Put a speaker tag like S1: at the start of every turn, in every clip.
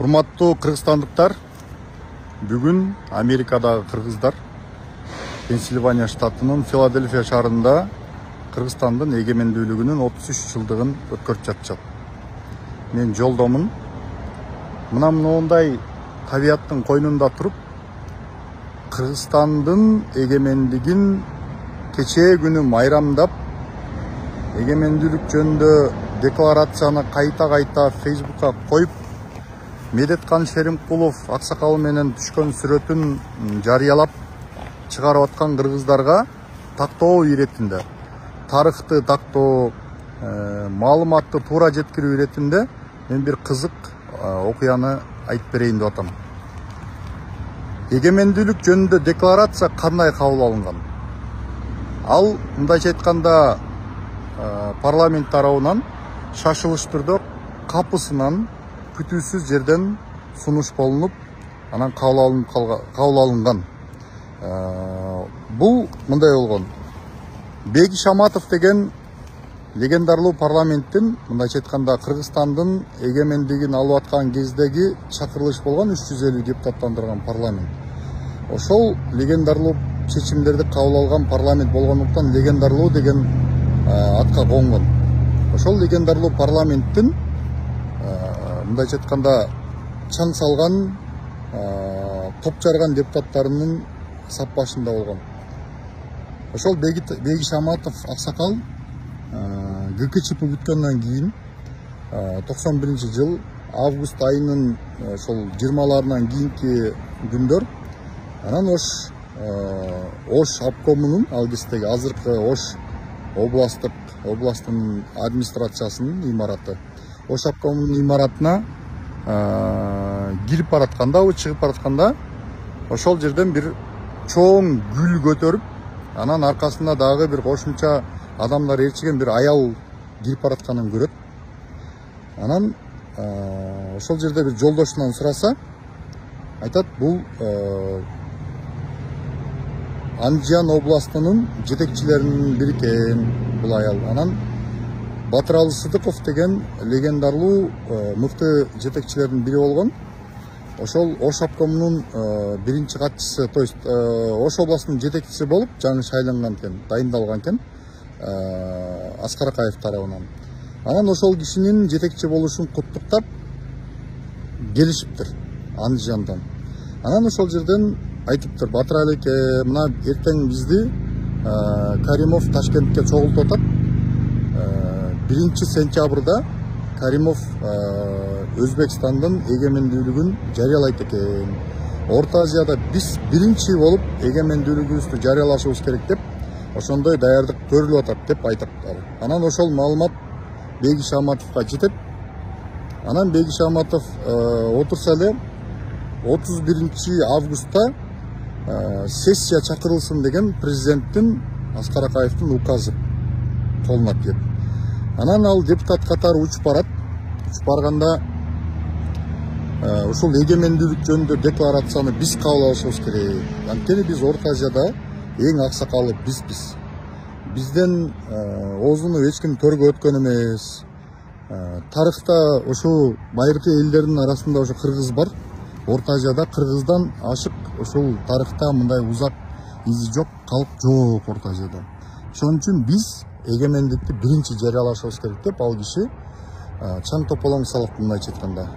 S1: Урматтуу кыргызстандыктар, бүгүн Америкадагы кыргыздар Пенсильвания штатынын Филадельфия шаарында Кыргызстандын эгемендүүлүгүнүн 33 жылдыгын өткөрүп жатышат. Мен жолдомун. Мына моундай табияттын койнунда туруп, Кыргызстандын эгемендигин кечээ күнү майрамдап, эгемендүүлүк жөнүндө декларацияны кайта Фейсбукка коюп, Медеткан Шеримкулов аксакалы менен түшкөн сүрөтүн жарыялап чыгарып аткан кыргыздарга тактоо иретинде, тарыхты тактоо, маалыматты туура жеткирүү иретинде мен бир кызык окуяны айтып берейин деп атам. Эгемендүүлүк жөнүндө декларация кандай кабыл алынган? Ал, мындайча айтканда, парламент тарабынан шашылыш түрдө капысынан күтүүсүз жерден сунуш болунуп, анан кабыл алынган. Бул мындай болгон. Беги Шаматов деген легендарлуу парламенттин, мындайча айтканда, Кыргызстандын эгемендигин алып аткан кездеги чакырылыш болгон 350 депутаттандырган парламент. Ошол легендарлуу чечимдерди кабыл алган парламент болгондуктан легендарлуу деген атка конгон. Ошол легендарлуу парламенттин мындайча айтканда чаң салган, топ жарган депутаттарынын сап башында болгон. Ошол Беги Шаматов аксакал ГКЧП бүткөндөн кийин 91-жыл август айынын ошол 20-ларынан кийинки күндөр анан Ош обкомунун, ал кездеги азыркы Ош областтын администрациясынын имараты, Ош обкомунун имаратына кирип баратканда, чыгып баратканда, ошол жерден бир чоң гүл көтөрүп, анан аркасында дагы бир кошумча адамдар ээрчиген бир аял кирип баратканын көрөт. Анан ошол жерде бир жолдошунан сураса, айтат, бул Андижан областынын жетекчилеринин бири экен бул аял. Анан Батыралы Сыдыков деген легендарлуу мыкты жетекчилердин бири болгон. Ошол Ош обкомунун биринчи катчысы, то есть Ош областынын жетекчиси болуп жаңы шайланган экен, дайындалган экен Аскар Акаев тарабынан. Анан ошол кишинин жетекчи болушун куттуктап келишиптир Андижандан. Анан ошол жерден айтыптыр, Батыр элеке, мына эртең бизди Каримов Ташкентке чогултуп атат. 1 сентябрда Каримов Өзбекстандын эгемендүүлүгүн жарыялайт экен. Орто Азияда биз биринчи болуп эгемендүүлүгүбүздү жарыялашыбыз керек деп, ошондой даярдык көрүлүп атат деп айтыптыр. Анан ошол маалымат Беги Шаматовго жетет. Анан Беги Шаматов отурса эле 31 августта сессия чакырылсын деген президенттин Аскар Акаевдин указы колуна тиет. Анан ал депутат катары учуп барат. Учуп барганда ошол эгемендүүлүк жөнүндө декларацияны биз кабыл алышыбыз керек. Анткени биз Орто Азияда эң аксакалы бизбиз. Бизден оозуну эч ким төргө өткөн эмес. Тарыхта ошол байыркы элдердин арасында ошо кыргыз бар. Орто Азияда кыргыздан ашык ошол тарыхта мындай узак изи жок, калк жок Орто Азияда. Ошон үчүн биз эгемендикти биринчи жарыялашыбыз керек деп ал киши чаң тополоң салып, мындайча айтканда.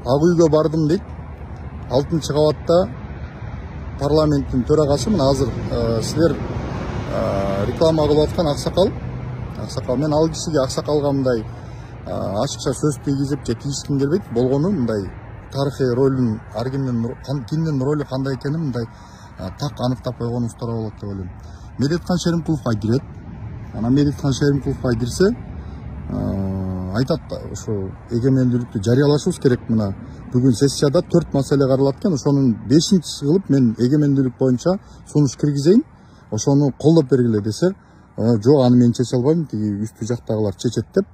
S1: Ак үйгө бардым дейт. 6-кабатта парламенттин төрагасы, мына азыр силер реклама кылып аткан аксакал. Мен ал кишиге аксакалга мындай ачыкча сөз тийгизип же тийишким келбейт. Болгону мындай тарыхый ролун, ар кимдин ролу кандай экенин мындай так аныктап койгонубуз туура болот деп ойлойм. Медеткан Шеримкуловго кирет. Анан Медеткан Шеримкуловго кирсе, айтат, ошо эгемендүүлүктү жарыялашыбыз керек. Мына бүгүн сессияда 4 маселе каралат экен. Ошонун 5-чиси кылып мен эгемендүүлүк боюнча сунуш киргизейин. Ошону колдоп бергиле десе, жок, аны мен чече албайм, тиги үстү жактагылар чечет деп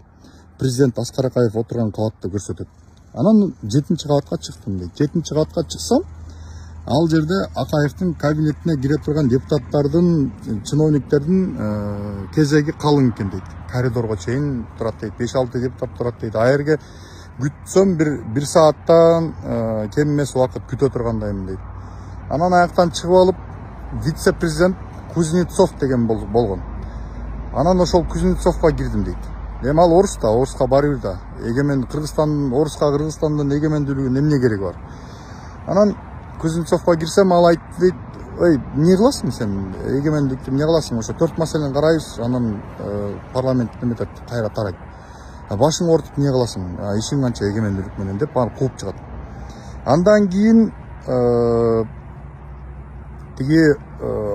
S1: президент Аскар Акаев отурган кабатты көрсөтөт. Анан 7-кабатка чыктым дейт. 7-кабатка чыксам, ал жерде Акаевдин кабинетине кире турган депутаттардын, чиновниктердин кезеги калың экен дейт. Коридорго чейин турат дейт. 5-6 депутат турат дейт. А жерге күтсөм бир сааттан кем эмес убакыт күтө тургандаймын дейт. Анан аяктан чыгып алып вице-президент Кузнецов деген болгон. Анан ошол Кузнецовго кирдим дейт. Эми ал оруска барыбыр да. Эгемен Кыргызстандын эгемендүүлүгүнүн эмне кереги бар? Анан Кузнецовго кирсем, ал айтты дейт, ой, эмне кыласың сен? Эгемендүүлүктү эмне кыласың? Ошо 4 маселени карайбыз, анан парламент неметет, кайра тарайт. Башың ортуп эмне кыласың? Ишиң канча эгемендүүлүк менен деп аны кууп чыгат. Андан кийин тиги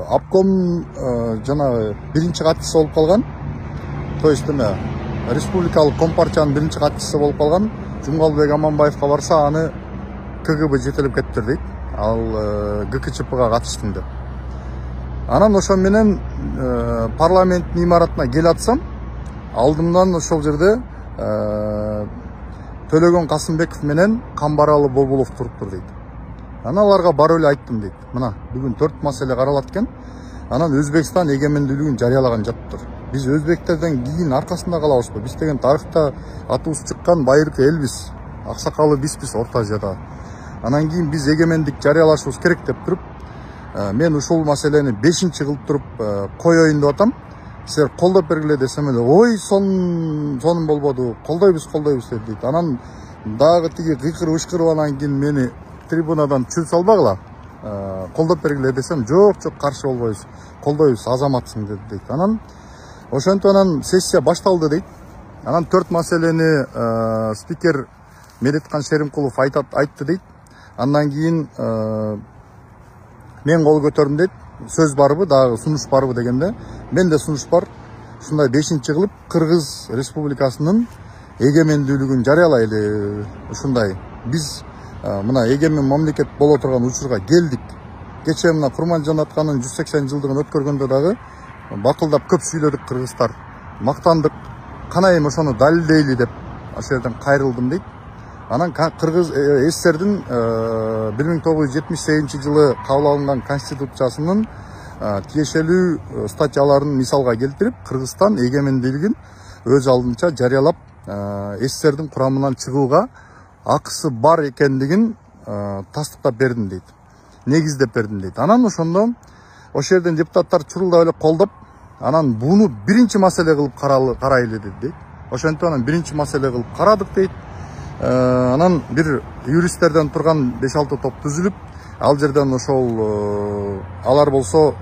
S1: обком жанагы биринчи катчысы болуп калган. То есть республикалык компартиянын биринчи катчысы болуп калган Жумгалбек Аманбаевга барса, аны КГБ жетелеп кетти дейт. Ал ГКЧПга катыштың деп. Анан ошол менен парламенттин имаратына келе атсам, алдымдан ошол жерде Төлөгөн Касымбеков менен Камбаралы Бобулов туруптур дейт. Анан аларга барып эле айттым дейт. Мына бүгүн 4 маселе каралат экен. Анан Өзбекстан эгемендүүлүгүн жарыялаган жатыптыр. Биз өзбектерден кийин аркасында калабызбы? Биз деген тарыхта атыбыз чыккан байыркы элбиз. Аксакалы бизбиз Орто Азияда. Анан кийин биз эгемендик жарыялашыбыз керек деп туруп, мен ушул маселени 5-чи кылып туруп коеюн деп атам. Силер колдоп бергиле десем эле, ой, сонун болбоду, колдойбуз дейт. Анан дагы тиги кыйкырып ышкырып анан кийин мени трибунадан чүл салбагыла. Колдоп бергиле десем, жок, каршы болбойбуз, колдойбуз, азаматсың дейт. Анан ошентип анан сессия башталды дейт. Анан 4 маселени спикер Медеткан Шеримкулов айтты дейт. Андан кийин мен кол көтөрдүм дейт. Сөз барбы, дагы сунуш барбы дегенде, менде сунуш бар. Ушундай 5-чи кылып Кыргыз Республикасынын эгемендүүлүгүн жарыялайлы. Ушундай биз мына эгемен мамлекет боло турган учурга келдик. Кечээ мына Курманжан атканын 180 жылдыгын өткөргөндө дагы бакылдап көп сүйлөдүк кыргыздар. Мактандык. Кана эми ошону далилдейли деп ошол жерден кайрылдым дейт. Анан Кыргыз СССРдин 1978 жылы кабыл алынган конституциясынын тиешелүү статьяларын мисалга келтирип, Кыргызстан эгемендүүлүгүн өз алдынча жарыялап, СССРдин курамынан чыгууга акысы бар экендигин тастыктап бердим дейт. Негиздеп бердим дейт. Анан ошондо ошол жерден депутаттар чурулдап эле колдоп, анан буну биринчи маселе кылып карайлы дейт. Ошентип анан биринчи маселе кылып карадык дейт. Анан бир юристтерден турган 5-6 топ түзүлүп, ал жерден ошол алар болсо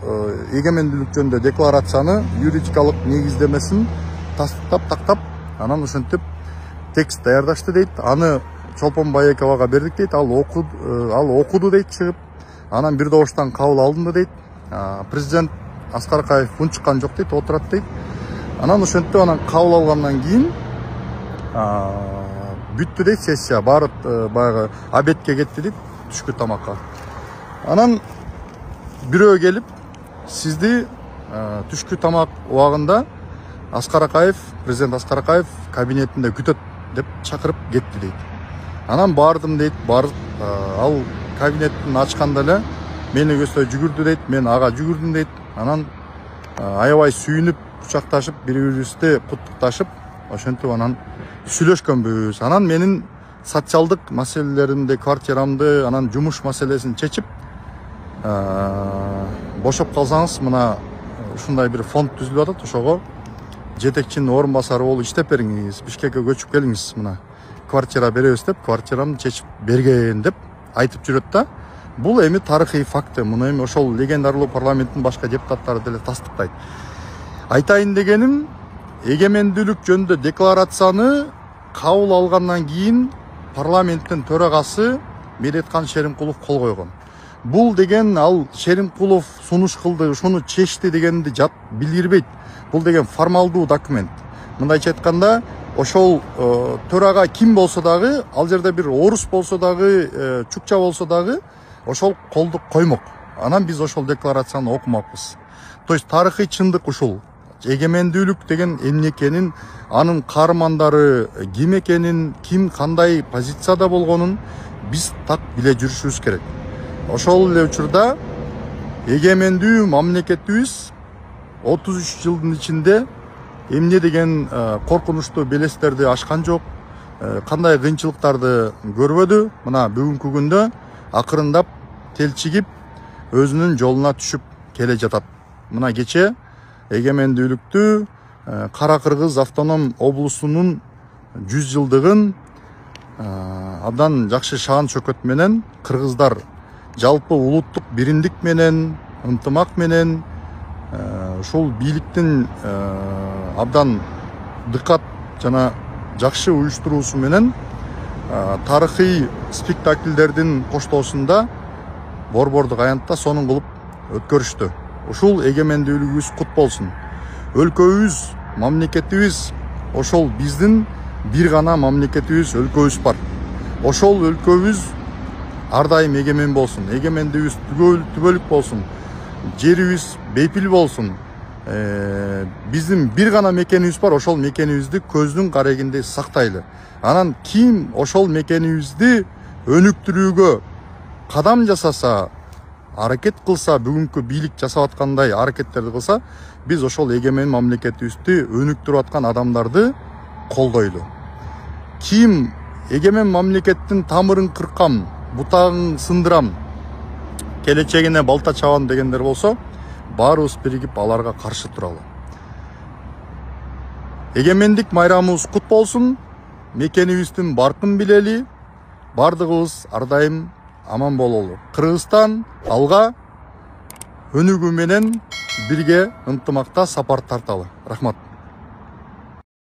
S1: эгемендүүлүк жөнүндө декларацияны юридикалык негиздемесин тастыктап тактап, анан ошентип текст даярдашты дейт. Аны Чолпон Байековага бердик дейт. Ал окуду дейт чыгып. Анан бир добуштан кабыл алынды дейт. Президент Аскар Акаев унчуккан жок дейт, отурат дейт. Анан ошентип анан кабыл алгандан кийин бүттү дейт сессия. Барып баягы обедке кетти дейт, түшкү тамакка. Анан бирөө келип, сизди түшкү тамак убагында Аскар Акаев, президент Аскар Акаев кабинетинде күтөт деп чакырып кетти дейт. Анан бардым дейт, барып ал кабинеттин ачканда эле мени көздөй жүгүрдү дейт, мен ага жүгүрдүм дейт. Анан аябай сүйүнүп, кучакташып, бири-бирибизди куттукташып, ошентип анан сүйлөшкөнбүз. Анан менин социалдык маселелеримди, квартирамды, анан жумуш маселесин чечип, бошоп калсаңыз, мына ушундай бир фонд түзүлүп атат, ошого жетекчинин орун басары болуп иштеп бериңиз, Бишкекке көчүп келиңиз, мына квартира беребиз деп, квартирамды чечип берген деп айтып жүрөт да. Бул эми тарыхый факты. Муну эми ошол легендарлуу парламенттин башка депутаттары деле тастыктайт. Айтайын дегеним, эгемендүүлүк жөнүндө декларацияны кабыл алгандан кийин парламенттин төрагасы Медеткан Шеримкулов кол койгон. Бул деген ал Шеримкулов сунуш кылды, ушуну чечти дегенди билдирбейт. Бул деген формалдуу документ. Мындайча айтканда, ошол төрага ким болсо дагы, ал жерде бир орус болсо дагы, чукча болсо дагы, ошол колду коймок. Анан биз ошол декларацияны окумакпыз. То есть тарыхый чындык ушул. Эгемендүүлүк деген эмне экенин, анын каармандары ким экенин, ким кандай позицияда болгонун биз так биле жүрүшүбүз керек. Ошол эле учурда эгемендүү мамлекетибиз 33 жылдын ичинде эмне деген коркунучтуу белестерди ашкан жок. кандай кыйынчылыктарды көрбөдү. Мына бүгүнкү күндө акырындап телчигип өзүнүн жолуна түшүп келе жатат. Мына кече эгемендүүлүктү Кара Кыргыз автоном облусунун 100 жылдыгын абдан жакшы шаан шөкөт менен кыргыздар жалпы улуттук биримдик менен, ынтымак менен ушул бийликтин абдан дыкат жана жакшы уюштуруусу менен тарыхый спектакльдердин коштоосунда борбордук аянтта сонун кылып өткөрүштү. Ушул эгемендүүлүгүбүз кут болсун. Өлкөбүз, мамлекетибиз, ошол биздин бир гана мамлекетибиз, өлкөбүз бар. Ошол өлкөбүз ар дайым эгемен болсун, эгемендигибиз түбөлүк болсун, жерибиз бейпил болсун. Биздин бир гана мекенибиз бар, ошол мекенибизди көздүн карегиндей сактайлы. Анан ким ошол мекенибизди өнүктүрүүгө кадам жасаса, аракет кылса, бүгүнкү бийлик жасап аткандай аракеттерди кылса, биз ошол эгемен мамлекетибизди өнүктүрүп аткан адамдарды колдойлу. Ким эгемен мамлекеттин тамырын кыркам, бутагын сындырам, келечегине балта чабам дегендер болсо, баарыбыз биригип аларга каршы туралы. Эгемендик майрамыбыз кут болсун, мекенибиздин баркын билели, бардыгыбыз ар дайым аман бололу. Кыргызстан алга өнүгүү менен бирге ынтымакта сапар тарталы. Рахмат.